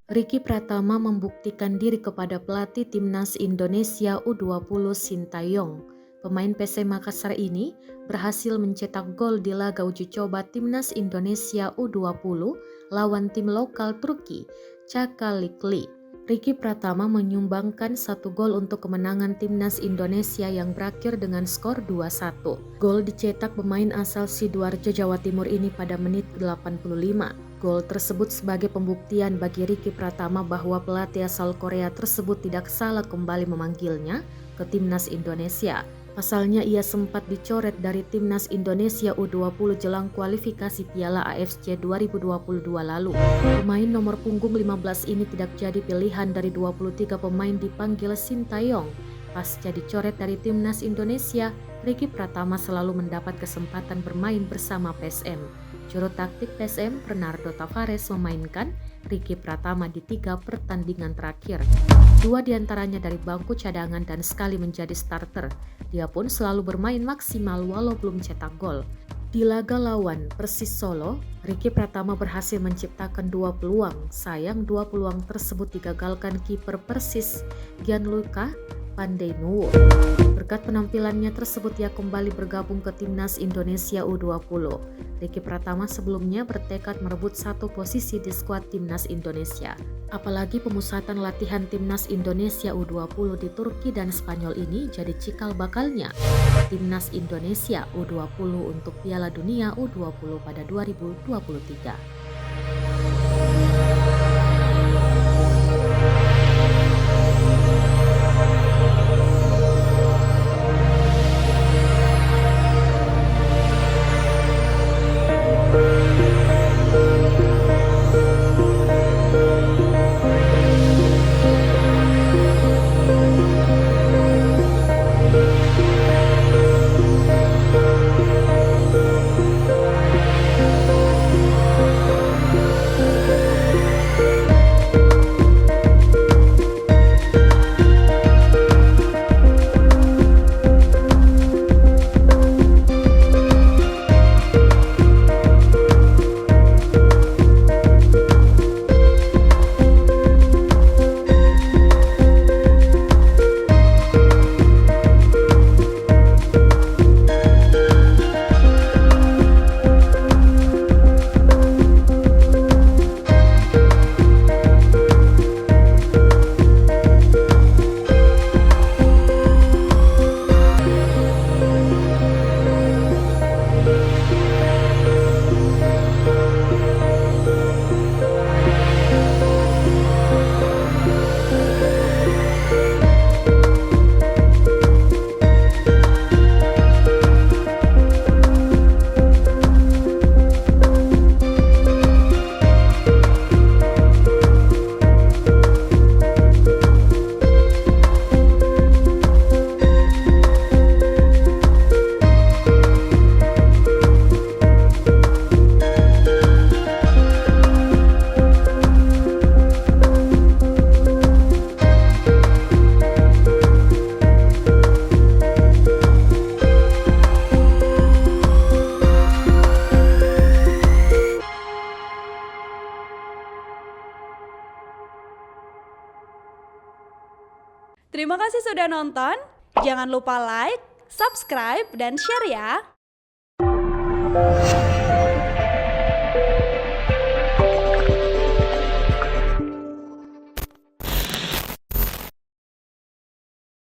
Ricky Pratama membuktikan diri kepada pelatih Timnas Indonesia U20 Sintayong. Pemain PSM Makassar ini berhasil mencetak gol di laga uji coba Timnas Indonesia U20 lawan tim lokal Turki, Çanakkale. Ricky Pratama menyumbangkan 1 gol untuk kemenangan Timnas Indonesia yang berakhir dengan skor 2-1. Gol dicetak pemain asal Sidoarjo, Jawa Timur ini pada menit 85. Gol tersebut sebagai pembuktian bagi Ricky Pratama bahwa pelatih asal Korea tersebut tidak salah kembali memanggilnya ke Timnas Indonesia. Pasalnya ia sempat dicoret dari Timnas Indonesia U20 jelang kualifikasi Piala AFC 2022 lalu. Pemain nomor punggung 15 ini tidak jadi pilihan dari 23 pemain dipanggil Sintayong. Pasca dicoret dari Timnas Indonesia, Ricky Pratama selalu mendapat kesempatan bermain bersama PSM. Juru taktik PSM Bernardo Tavares memainkan Ricky Pratama di 3 pertandingan terakhir. 2 diantaranya dari bangku cadangan dan sekali menjadi starter. Dia pun selalu bermain maksimal walau belum cetak gol. Di laga lawan Persis Solo, Ricky Pratama berhasil menciptakan 2 peluang. Sayang 2 peluang tersebut digagalkan kiper Persis, Gianluca Pandeinuwo. Berkat penampilannya tersebut ia kembali bergabung ke Timnas Indonesia U20. Ricky Pratama sebelumnya bertekad merebut 1 posisi di skuad Timnas Indonesia. Apalagi pemusatan latihan Timnas Indonesia U20 di Turki dan Spanyol ini jadi cikal bakalnya Timnas Indonesia U20 untuk Piala Dunia U20 pada 2023. Terima kasih sudah nonton. Jangan lupa like, subscribe, dan share ya.